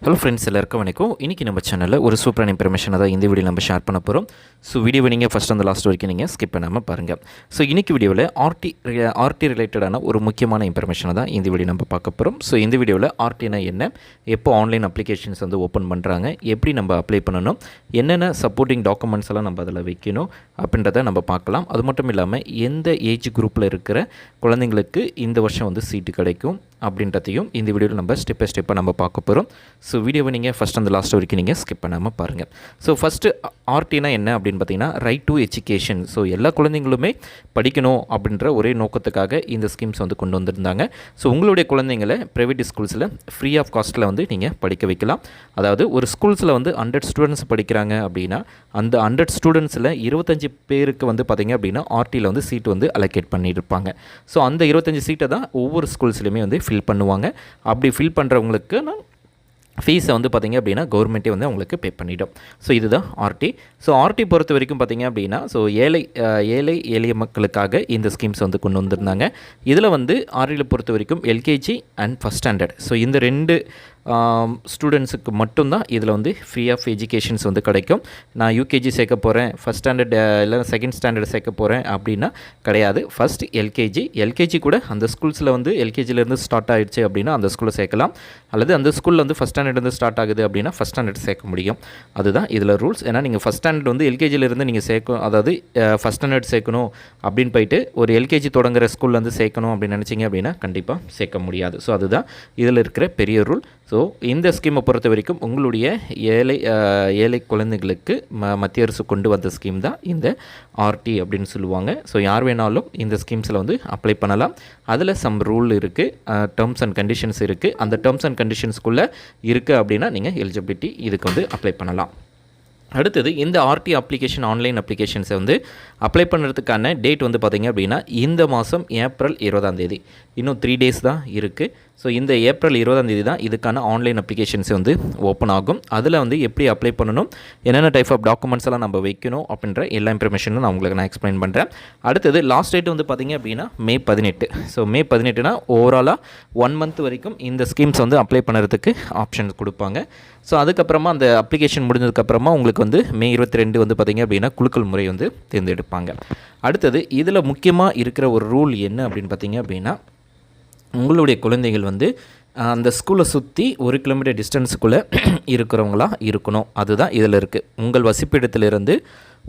Hello friends, எல்லாருக்கும் வணக்கம். இன்றைக்கி நம்ம சேனலில் ஒரு சூப்பரான இன்ஃபர்மேஷனை தான் இந்த வீடியோ நம்ம ஷேர் பண்ண போகிறோம். ஸோ வீடியோவை நீங்கள் ஃபஸ்ட் அந்த லாஸ்ட் வரைக்கும் நீங்கள் ஸ்கிப் பண்ணாமல் பாருங்கள். ஸோ இன்றைக்கி வீடியோவில் ஆர்டி ரிலேட்டடான ஒரு முக்கியமான இன்ஃபர்மேஷனை தான் இந்த வீடியோ நம்ம பார்க்க போகிறோம். ஸோ இந்த வீடியோவில் ஆர்டினா என்ன, எப்போ ஆன்லைன் அப்ளிகேஷன்ஸ் வந்து ஓப்பன் பண்ணுறாங்க, எப்படி நம்ம அப்ளை பண்ணணும், என்னென்ன சப்போர்ட்டிங் டாக்குமெண்ட்ஸ் எல்லாம் நம்ம அதில் வைக்கணும் அப்படின்றத நம்ம பார்க்கலாம். அது மட்டும் இல்லாமல் எந்த ஏஜ் குரூப்பில் இருக்கிற குழந்தைங்களுக்கு இந்த வருஷம் வந்து சீட்டு கிடைக்கும் அப்படின்றதையும் இந்த வீடியோவில் நம்ம ஸ்டெப் பை ஸ்டெப்பாக நம்ம பார்க்க போகிறோம். ஸோ வீடியோவை நீங்கள் ஃபஸ்ட் அந்த லாஸ்ட் வரைக்கும் நீங்கள் ஸ்கிப் பண்ணாமல் பாருங்கள். ஸோ ஃபஸ்ட்டு ஆர்டினா என்ன அப்படின்னு பார்த்தீங்கன்னா, ரைட் டு எஜுகேஷன். ஸோ எல்லா குழந்தைங்களுமே படிக்கணும் அப்படின்ற ஒரே நோக்கத்துக்காக இந்த ஸ்கீம்ஸ் வந்து கொண்டு வந்திருந்தாங்க. ஸோ உங்களுடைய குழந்தைங்களை ப்ரைவேட் ஸ்கூல்ஸில் ஃப்ரீ ஆஃப் காஸ்ட்டில் வந்து நீங்கள் படிக்க வைக்கலாம். அதாவது ஒரு ஸ்கூல்ஸில் வந்து 100 ஸ்டூடெண்ட்ஸ் படிக்கிறாங்க அப்படின்னா அந்த 100 ஸ்டூடெண்ட்ஸில் 25 பேருக்கு வந்து பார்த்திங்க அப்படின்னா ஆர்டியில் வந்து சீட் வந்து அலோகேட் பண்ணியிருப்பாங்க. ஸோ அந்த 25 சீட்டை தான் ஒவ்வொரு ஸ்கூல்ஸ்லையுமே வந்து ஃபில் பண்ணுவாங்க. அப்படி ஃபில் பண்ணுறவங்களுக்கு ஃபீஸை வந்து பார்த்திங்க அப்படின்னா கவர்மெண்ட்டே வந்து அவங்களுக்கு பே பண்ணிவிடும். ஸோ இதுதான் ஆர்டி. ஸோ ஆர்டி பொறுத்த வரைக்கும் பார்த்திங்க அப்படின்னா ஸோ எளிய மக்களுக்காக இந்த ஸ்கீம்ஸ் வந்து கொண்டு வந்திருந்தாங்க. இதில் வந்து ஆர்டியில் பொறுத்த வரைக்கும் LKG and first standard, so இந்த 2 ஸ்டூடெண்ட்ஸுக்கு மட்டும்தான் இதில் வந்து ஃப்ரீ ஆஃப் எஜுகேஷன்ஸ் வந்து கிடைக்கும். நான் யூகேஜி சேர்க்க போகிறேன், ஃபஸ்ட் ஸ்டாண்டர்ட் இல்லை செகண்ட் ஸ்டாண்டர்ட் சேர்க்க போகிறேன் அப்படின்னா கிடையாது. ஃபஸ்ட் எல்கேஜி கூட அந்த ஸ்கூல்ஸில் வந்து எல்கேஜிலேருந்து ஸ்டார்ட் ஆகிடுச்சு அப்படின்னா அந்த ஸ்கூலில் சேர்க்கலாம். அல்லது அந்த ஸ்கூலில் வந்து ஃபஸ்ட் ஸ்டாண்டர்ட்லேருந்து ஸ்டார்ட் ஆகுது அப்படின்னா ஃபஸ்ட் ஸ்டாண்டர்ட் சேர்க்க முடியும். அதுதான் இதில் ரூல்ஸ். ஏன்னா நீங்கள் ஃபஸ்ட் ஸ்டாண்டர்ட் வந்து எல்கேஜிலேருந்து நீங்கள் அதாவது ஃபஸ்ட் ஸ்டாண்டர்ட் சேர்க்கணும் அப்படின்னு போயிட்டு ஒரு எல்கேஜி தொடங்குற ஸ்கூலில் வந்து சேர்க்கணும் அப்படின்னு நினச்சிங்க அப்படின்னா கண்டிப்பாக சேர்க்க முடியாது. ஸோ அதுதான் இதில் இருக்கிற பெரிய ரூல். ஸோ இந்த ஸ்கீமை பொறுத்த வரைக்கும் உங்களுடைய ஏழை குழந்தைகளுக்கு மத்திய அரசு கொண்டு வந்த ஸ்கீம் தான் இந்த ஆர்டி அப்படின்னு சொல்லுவாங்க. ஸோ யார் வேணாலும் இந்த ஸ்கீம்ஸில் வந்து அப்ளை பண்ணலாம். அதில் சம் ரூல் இருக்குது, டேர்ம்ஸ் அண்ட் கண்டிஷன்ஸ் இருக்குது. அந்த டேர்ம்ஸ் அண்ட் கண்டிஷன்ஸ்குள்ளே இருக்குது அப்படின்னா நீங்கள் எலிஜிபிலிட்டி இதுக்கு வந்து அப்ளை பண்ணலாம். அடுத்தது இந்த ஆர்டி அப்ளிகேஷன் ஆன்லைன் அப்ளிகேஷன்ஸை வந்து அப்ளை பண்ணுறதுக்கான டேட் வந்து பார்த்திங்க அப்படின்னா இந்த மாதம் ஏப்ரல் 20 இன்னும் 3 டேஸ் தான் இருக்குது. ஸோ இந்த ஏப்ரல் 20 தான் இதுக்கான ஆன்லைன் அப்ளிகேஷன்ஸ் வந்து ஓப்பன் ஆகும். அதில் வந்து எப்படி அப்ளை பண்ணணும், என்னென்ன டைப் ஆஃப் டாக்குமெண்ட்ஸ் எல்லாம் நம்ம வைக்கணும் அப்படின்ற எல்லா இன்ஃபர்மேஷனும் நான் உங்களுக்கு எக்ஸ்பிளைன் பண்ணுறேன். அடுத்தது லாஸ்ட் டேட் வந்து பார்த்திங்க அப்படின்னா May 18. ஸோ May 18 ஓவராலாக 1 மந்த் வரைக்கும் இந்த ஸ்கீம்ஸ் வந்து அப்ளை பண்ணுறதுக்கு ஆப்ஷன்ஸ் கொடுப்பாங்க. ஸோ அதுக்கப்புறமா அந்த அப்ளிகேஷன் முடிஞ்சதுக்கப்புறமா உங்களுக்கு வந்து May 22 வந்து பார்த்திங்க அப்படின்னா குலுக்கல் முறை வந்து தேர்ந்தெடுப்பாங்க. அடுத்தது இதில் முக்கியமாக இருக்கிற ஒரு ரூல் என்ன அப்படின்னு பார்த்திங்க அப்படின்னா, உங்களுடைய குழந்தைகள் வந்து அந்த ஸ்கூலை சுற்றி 1 கிலோமீட்டர் டிஸ்டன்ஸுக்குள்ளே இருக்கிறவங்களாக இருக்கணும். அதுதான் இதில் இருக்குது. உங்கள் வசிப்பிடத்திலிருந்து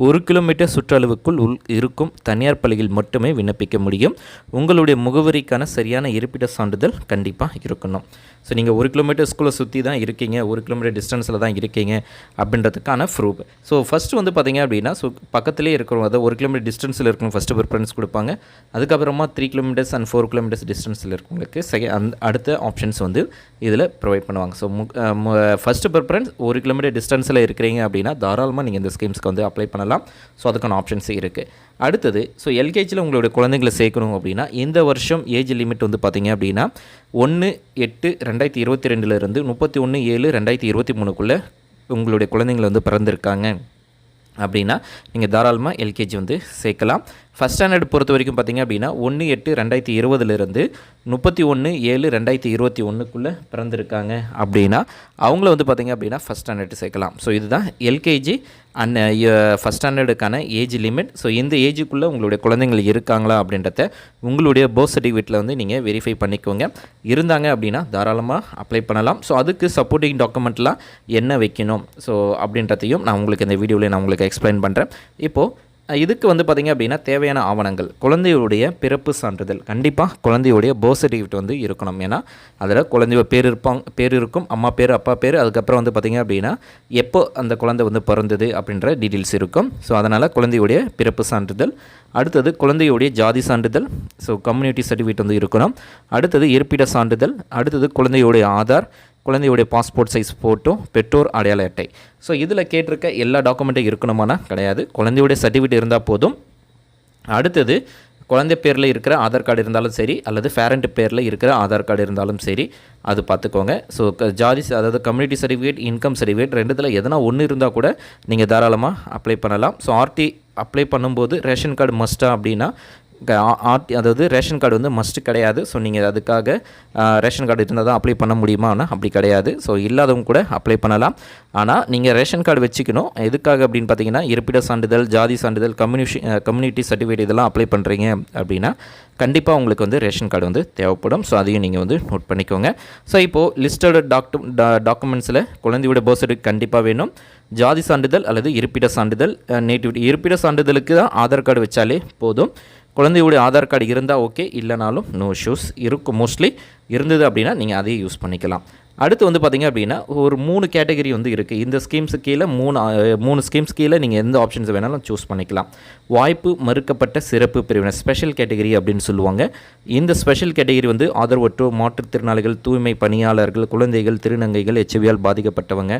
1 கிலோமீட்டர் சுற்றளவுக்குள் இருக்கும் தனியார் பள்ளிகள் மட்டுமே விண்ணப்பிக்க முடியும். உங்களுடைய முகவரிக்கான சரியான இருப்பிட சான்றிதழ் கண்டிப்பாக இருக்கணும். ஸோ நீங்கள் 1 கிலோமீட்டர் ஸ்கூலை சுற்றி தான் இருக்கீங்க, 1 கிலோமீட்டர் டிஸ்டன்ஸில் தான் இருக்கீங்க அப்படின்றதுக்கான ப்ரூஃப். ஸோ ஃபஸ்ட்டு வந்து பார்த்திங்க அப்படின்னா ஸோ பக்கத்துலேயே இருக்கிறவங்க, அதாவது 1 கிலோமீட்டர் டிஸ்டன்ஸில் இருக்கணும் ஃபஸ்ட்டு ப்ரிஃபரன்ஸ் கொடுப்பாங்க. அதுக்கப்புறமா 3 கிலோமீட்டர்ஸ் அண்ட் 4 கிலோமீட்டர்ஸ் டிஸ்டன்ஸில் இருக்கவங்களுக்கு அடுத்த ஆப்ஷன்ஸ் வந்து இதில் ப்ரொவைட் பண்ணுவாங்க. ஸோ ஃபஸ்ட்டு ப்ரிஃபரன்ஸ் 1 கிலோமீட்டர் டிஸ்டன்ஸில் இருக்கிறீங்க அப்படின்னா தாராளமாக நீங்கள் இந்த ஸ்கீம்ஸ்க்கு வந்து அப்ளை பண்ணலாம். ஸோ அதுக்கான ஆப்ஷன்ஸ் இருக்குது. அடுத்தது ஸோ எல்கேஜியில் உங்களுடைய குழந்தைங்களை சேர்க்கணும் அப்படின்னா இந்த வருஷம் ஏஜ் லிமிட் வந்து பார்த்திங்க அப்படின்னா 1/8/2022 31/7/2023 உங்களுடைய குழந்தைங்களை வந்து பிறந்திருக்காங்க அப்படின்னா நீங்கள் தாராளமாக எல்கேஜி வந்து சேர்க்கலாம். ஃபஸ்ட் ஸ்டாண்டர்ட் பொறுத்த வரைக்கும் பார்த்திங்க அப்படின்னா 1/8/2020 31/7/2021 பிறந்திருக்காங்க அப்படின்னா அவங்கள வந்து பார்த்திங்க அப்படின்னா ஃபஸ்ட் ஸ்டாண்டர்ட் சேர்க்கலாம். ஸோ இதுதான் எல்கேஜி அண்ட் ஃபஸ்ட் ஸ்டாண்டர்டுக்கான ஏஜ் லிமிட். ஸோ இந்த ஏஜுக்குள்ளே உங்களுடைய குழந்தைங்கள் இருக்காங்களா அப்படின்றத உங்களுடைய பர்த் சர்டிஃபிகேட்டில் வந்து நீங்கள் வெரிஃபை பண்ணிக்கோங்க. இருந்தாங்க அப்படின்னா தாராளமாக அப்ளை பண்ணலாம். ஸோ அதுக்கு சப்போர்ட்டிங் டாக்குமெண்ட்லாம் என்ன வைக்கணும் ஸோ அப்படின்றதையும் நான் உங்களுக்கு இந்த வீடியோவில் நான் உங்களுக்கு எக்ஸ்பிளைன் பண்ணுறேன். இப்போது இதுக்கு வந்து பார்த்திங்க அப்படின்னா தேவையான ஆவணங்கள், குழந்தையுடைய பிறப்பு சான்றிதழ், கண்டிப்பாக குழந்தையுடைய பர்த் சர்டிஃபிகேட் வந்து இருக்கணும். ஏன்னா அதில் குழந்தைய பேர் இருக்கும், அம்மா பேர், அப்பா பேர், அதுக்கப்புறம் வந்து பார்த்திங்க அப்படின்னா எப்போ அந்த குழந்தை வந்து பிறந்தது அப்படின்ற டீட்டெயில்ஸ் இருக்கும். ஸோ அதனால் குழந்தையுடைய பிறப்பு சான்றிதழ், அடுத்தது குழந்தையுடைய ஜாதி சான்றிதழ், ஸோ கம்யூனிட்டி சர்டிஃபிகேட் வந்து இருக்கணும். அடுத்தது இருப்பிட சான்றிதழ், அடுத்தது குழந்தையுடைய ஆதார், குழந்தையுடைய பாஸ்போர்ட் சைஸ் ஃபோட்டோ, பெற்றோர் அடையாள அட்டை. ஸோ இதில் கேட்டிருக்க எல்லா டாக்குமெண்ட்டும் இருக்கணுமானா கிடையாது, குழந்தையுடைய சர்டிஃபிகேட் இருந்தால் போதும். அடுத்தது குழந்தை பேரில் இருக்கிற ஆதார் கார்டு இருந்தாலும் சரி, அல்லது பேரண்ட் பேரில் இருக்கிற ஆதார் கார்டு இருந்தாலும் சரி, அது பார்த்துக்கோங்க. ஸோ ஜாதி, அதாவது கம்யூனிட்டி சர்டிஃபிகேட், இன்கம் சர்டிஃபிகேட், ரெண்டுத்தில் எதனா ஒன்று இருந்தால் கூட நீங்கள் தாராளமாக அப்ளை பண்ணலாம். ஸோ ஆர்டி அப்ளை பண்ணும்போது ரேஷன் கார்டு மஸ்ட்டாக அப்படின்னா அதாவது ரேஷன் கார்டு வந்து மஸ்ட்டு கிடையாது. ஸோ நீங்கள் அதுக்காக ரேஷன் கார்டு இருந்தால் தான் அப்ளை பண்ண முடியுமா? ஆனால் அப்படி கிடையாது. ஸோ இல்லாதவங்க கூட அப்ளை பண்ணலாம். ஆனால் நீங்கள் ரேஷன் கார்டு வச்சுக்கணும். எதுக்காக அப்படின்னு பார்த்தீங்கன்னா, இருப்பிட சான்றிதழ், ஜாதி சான்றிதழ், கம்யூனிட்டி சர்டிஃபிகேட் இதெல்லாம் அப்ளை பண்ணுறீங்க அப்படின்னா கண்டிப்பாக உங்களுக்கு வந்து ரேஷன் கார்டு வந்து தேவைப்படும். ஸோ அதையும் நீங்கள் வந்து நோட் பண்ணிக்கோங்க. ஸோ இப்போது லிஸ்டட் டாக்குமெண்ட்ஸில் குழந்தையோட பர்த் சர்டிஃபிகேட் கண்டிப்பாக வேணும். ஜாதி சான்றிதழ் அல்லது இருப்பிட சான்றிதழ், நேட்டிவிட்டி. இருப்பிட சான்றிதழுக்கு தான் ஆதார் கார்டு வச்சாலே போதும். குழந்தையோடைய ஆதார் கார்டு இருந்தால் ஓகே, இல்லைனாலும் நோ இஷ்யூஸ். இருக்கும் மோஸ்ட்லி இருந்தது அப்படின்னா நீங்கள் அதையே யூஸ் பண்ணிக்கலாம். அடுத்து வந்து பார்த்திங்க அப்படின்னா ஒரு 3 கேட்டகரி வந்து இருக்குது. இந்த ஸ்கீம்ஸு கீழே 3 ஸ்கீம்ஸ் கீழே நீங்கள் எந்த ஆப்ஷன்ஸ் வேணாலும் சூஸ் பண்ணிக்கலாம். வாய்ப்பு மறுக்கப்பட்ட சிறப்பு பிரிவினர், ஸ்பெஷல் கேட்டகரி அப்படின்னு சொல்லுவாங்க. இந்த ஸ்பெஷல் கேட்டகரி வந்து ஆதரவற்றோர், மாற்றுத்திறனாளிகள், தூய்மை பணியாளர்கள், குழந்தைகள், திருநங்கைகள், HIV-யால் பாதிக்கப்பட்டவங்க.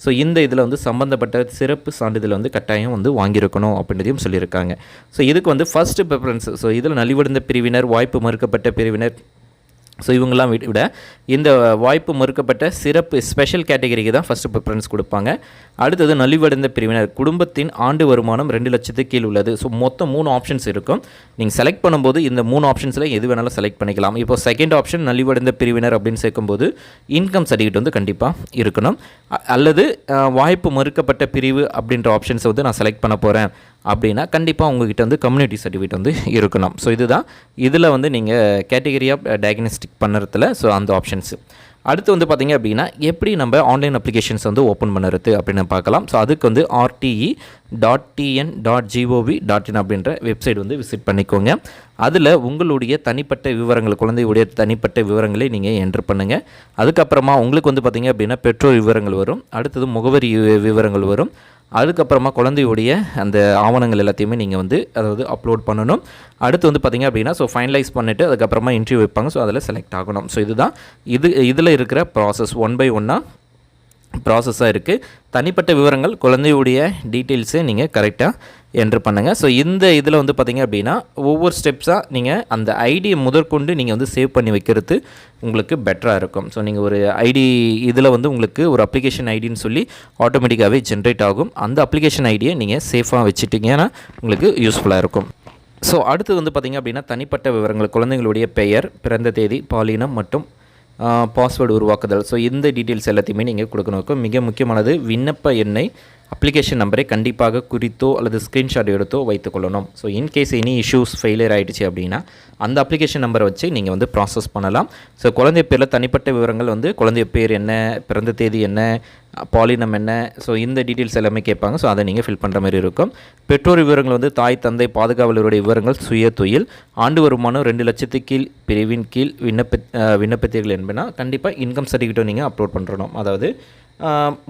ஸோ இந்த இதில் வந்து சம்மந்தப்பட்ட சிறப்பு சான்றிதழ் வந்து கட்டாயம் வந்து வாங்கியிருக்கணும் அப்படின்றதையும் சொல்லியிருக்காங்க. ஸோ இதுக்கு வந்து ஃபஸ்ட்டு ப்ரிஃபரன்ஸ். ஸோ இதில் நலிவடைந்த பிரிவினர், வாய்ப்பு மறுக்கப்பட்ட பிரிவினர், ஸோ இவங்கெல்லாம் விட இந்த வாய்ப்பு மறுக்கப்பட்ட சிறப்பு ஸ்பெஷல் கேட்டகரிக்கு தான் ஃபஸ்ட்டு ப்ரிஃபரன்ஸ் கொடுப்பாங்க. அடுத்தது நலிவடைந்த பிரிவினர், குடும்பத்தின் ஆண்டு வருமானம் 2 லட்சத்துக்கு கீழ் உள்ளது. ஸோ மொத்தம் 3 ஆப்ஷன்ஸ் இருக்கும். நீங்கள் செலக்ட் பண்ணும்போது இந்த 3 ஆப்ஷன்ஸில் எது வேணாலும் செலக்ட் பண்ணிக்கலாம். இப்போ செகண்ட் ஆப்ஷன் நலிவடைந்த பிரிவினர் அப்படின்னு சேர்க்கும்போது இன்கம் சர்டிஃபிகேட் வந்து கண்டிப்பாக இருக்கணும். அல்லது வாய்ப்பு மறுக்கப்பட்ட பிரிவு அப்படின்ற ஆப்ஷன்ஸை வந்து நான் செலக்ட் பண்ண போகிறேன் அப்படின்னா கண்டிப்பாக உங்கள்கிட்ட வந்து கம்யூனிட்டி சர்டிஃபிகேட் வந்து இருக்கணும். ஸோ இதுதான் இதில் வந்து நீங்கள் கேட்டகரி ஆஃப் டயக்னோஸ்டிக் பண்ணுறதுல ஸோ அந்த ஆப்ஷன்ஸு. அடுத்து வந்து பார்த்திங்க அப்படின்னா எப்படி நம்ம ஆன்லைன் அப்ளிகேஷன்ஸ் வந்து ஓப்பன் பண்ணுறது அப்படின்னு பார்க்கலாம். ஸோ அதுக்கு வந்து rte.tn.gov.in அப்படின்ற வெப்சைட் வந்து விசிட் பண்ணிக்கோங்க. அதில் உங்களுடைய தனிப்பட்ட விவரங்கள், குழந்தையுடைய தனிப்பட்ட விவரங்களை நீங்கள் என்ட்ரு பண்ணுங்கள். அதுக்கப்புறமா உங்களுக்கு வந்து பார்த்திங்க அப்படின்னா பெற்றோர் விவரங்கள் வரும். அடுத்தது முகவரி விவரங்கள் வரும். அதுக்கப்புறமா குழந்தையுடைய அந்த ஆவணங்கள் எல்லாத்தையுமே நீங்கள் வந்து அதாவது அப்லோட் பண்ணணும். அடுத்து வந்து பார்த்திங்க அப்படின்னா ஸோ ஃபைனலைஸ் பண்ணிவிட்டு அதுக்கப்புறமா இன்டர்வியூ வைப்பாங்க. ஸோ அதில் செலக்ட் ஆகணும். ஸோ இதுதான் இதில் இருக்கிற ப்ராசஸ். 1 by 1 ப்ராசஸாக இருக்குது. தனிப்பட்ட விவரங்கள், குழந்தையுடைய டீட்டெயில்ஸை நீங்கள் கரெக்டாக என்ட்ரு பண்ணுங்கள். ஸோ இந்த இதில் வந்து பார்த்திங்க அப்படின்னா ஒவ்வொரு ஸ்டெப்ஸாக நீங்கள் அந்த ஐடியை முதற்கொண்டு நீங்கள் வந்து சேவ் பண்ணி வைக்கிறது உங்களுக்கு பெட்டராக இருக்கும். ஸோ நீங்கள் ஒரு ஐடி இதில் வந்து உங்களுக்கு ஒரு அப்ளிகேஷன் ஐடின்னு சொல்லி ஆட்டோமேட்டிக்காகவே ஜென்ரேட் ஆகும். அந்த அப்ளிகேஷன் ஐடியை நீங்கள் சேஃபாக வச்சுட்டிங்கன்னா உங்களுக்கு யூஸ்ஃபுல்லாக இருக்கும். ஸோ அடுத்து வந்து பார்த்திங்க அப்படின்னா தனிப்பட்ட விவரங்கள், குழந்தைங்களுடைய பெயர், பிறந்த தேதி, பாலினம் மற்றும் பாஸ்வேர்டு உருவாக்குதல். ஸோ இந்த டீட்டெயில்ஸ் எல்லாத்தையுமே நீங்கள் கொடுக்கணும். மிக முக்கியமானது விண்ணப்ப எண்ணை, அப்ளிகேஷன் நம்பரை கண்டிப்பாக குறித்தோ அல்லது ஸ்க்ரீன்ஷாட் எடுத்தோ வைத்துக்கொள்ளணும். So in case any issues failure ஆகிடுச்சு அப்படின்னா அந்த அப்ளிகேஷன் நம்பரை வச்சு நீங்கள் வந்து ப்ராசஸ் பண்ணலாம். ஸோ குழந்தை பேரில் தனிப்பட்ட விவரங்கள் வந்து குழந்தைய பேர் என்ன, பிறந்த தேதி என்ன, பாலினம் என்ன, ஸோ இந்த டீட்டெயில்ஸ் எல்லாமே கேட்பாங்க. ஸோ அதை நீங்கள் ஃபில் பண்ணுற மாதிரி இருக்கும். பெற்றோர் விவரங்கள் வந்து தாய், தந்தை, பாதுகாவலருடைய விவரங்கள், சுய தொழில், ஆண்டு வருமானம் 2 லட்சத்துக்கு கீழ் பிரிவின் கீழ் விண்ணப்பித்தீர்கள் என்பதுனா கண்டிப்பாக இன்கம் சர்டிஃபிகேட்டை நீங்கள் அப்லோட் பண்ணுறணும். அதாவது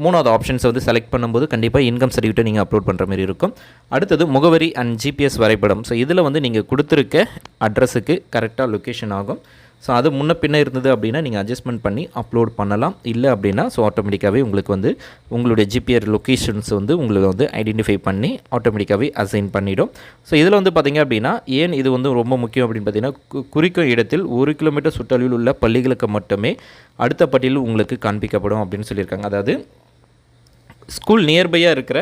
3வது ஆப்ஷன்ஸை வந்து செலக்ட் பண்ணும்போது கண்டிப்பாக இன்கம் சர்டிஃபிகேட்டை நீங்கள் அப்லோட் பண்ணுற மாதிரி இருக்கும். அடுத்தது முகவரி அண்ட் GPS வரைபடம். ஸோ இதில் வந்து நீங்கள் கொடுத்துருக்க அட்ரஸுக்கு கரெக்டாக லொக்கேஷன் ஆகும். ஸோ அது முன்ன பின்ன இருந்தது அப்படின்னா நீங்கள் அட்ஜஸ்ட்மெண்ட் பண்ணி அப்லோட் பண்ணலாம். இல்லை அப்படின்னா ஸோ ஆட்டோமேட்டிக்காகவே உங்களுக்கு வந்து உங்களுடைய GPS லொக்கேஷன்ஸ் வந்து உங்களுக்கு வந்து ஐடென்டிஃபை பண்ணி ஆட்டோமேட்டிக்காகவே அசைன் பண்ணிவிடும். ஸோ இதில் வந்து பார்த்திங்க அப்படின்னா ஏன் இது வந்து ரொம்ப முக்கியம் அப்படின்னு பார்த்தீங்கன்னா, குறிக்கும் இடத்தில் 1 கிலோமீட்டர் சுற்றளவில் உள்ள பள்ளிகளுக்கு மட்டுமே அடுத்த பட்டியலில் உங்களுக்கு காண்பிக்கப்படும் அப்படின்னு சொல்லியிருக்காங்க. அதாவது ஸ்கூல் நியர்பையாக இருக்கிற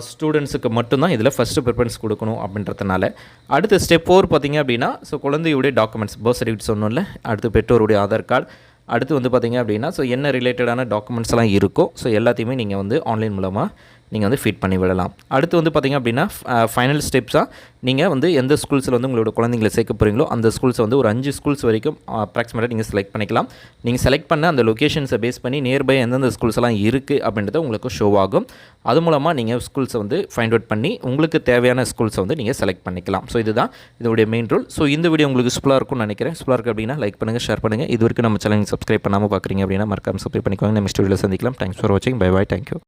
ஸ்டூடெண்ட்ஸுக்கு மட்டும்தான் இதில் ஃபஸ்ட்டு ப்ரிஃபரன்ஸ் கொடுக்கணும் அப்படின்றதுனால. அடுத்து ஸ்டெப் 4 பார்த்திங்க அப்படின்னா ஸோ குழந்தையுடைய டாக்குமெண்ட்ஸ், பர்த் சர்டிஃபிகேட் சொன்னோம்ல, அடுத்து பெற்றோருடைய ஆதார் கார்டு, அடுத்து வந்து பார்த்திங்க அப்படின்னா ஸோ என்ன ரிலேட்டடான டாக்குமெண்ட்ஸ்லாம் இருக்கோ ஸோ எல்லாத்தையுமே நீங்கள் வந்து ஆன்லைன் மூலமாக நீங்கள் வந்து ஃபீட் பண்ணி விடலாம். அடுத்து வந்து பார்த்திங்க அப்படின்னா ஃபைனல் ஸ்டெப்ஸாக நீங்கள் வந்து எந்த ஸ்கூல்ஸில் வந்து உங்களோட குழந்தைங்களை சேர்க்க போகிறீங்களோ அந்த ஸ்கூல்ஸை வந்து ஒரு 5 ஸ்கூல்ஸ் வரைக்கும் அப்ராக்சிமேட்டாக நீங்கள் செலக்ட் பண்ணிக்கலாம். நீங்கள் செலக்ட் பண்ண அந்த லொக்கேஷன்ஸை பேஸ் பண்ணி நியர்பை எந்தெந்த ஸ்கூல்ஸ் எல்லாம் இருக்குது அப்படின்றத உங்களுக்கு ஷோ ஆகும். அது மூலமாக நீங்கள் ஸ்கூல்ஸை வந்து ஃபைண்ட் அவுட் பண்ணி உங்களுக்கு தேவையான ஸ்கூல்ஸை வந்து நீங்கள் செலக்ட் பண்ணிக்கலாம். ஸோ இதுதான் இதோடைய மெயின் ரூல். ஸோ இந்த வீடியோ உங்களுக்கு யூஸ்ஃபுல்லாக இருக்கும்னு நினைக்கிறேன். யூஸ்ஃபுல்லாக இருக்குது அப்படின்னா லைக் பண்ணுங்கள், ஷேர் பண்ணுங்கள். இது வரைக்கும் நம்ம சேனல் சப்ஸ்கிரைப் பண்ணாமல் பார்க்குறீங்க அப்படின்னா மறக்காம சப்ஸ்கிரைப் பண்ணிக்கோங்க. நம்ம நெக்ஸ்ட் வீடியோவில் சந்திக்கலாம். தேங்க்ஸ் ஃபார் வாட்சிங். Bye bye. தேங்க்யூ.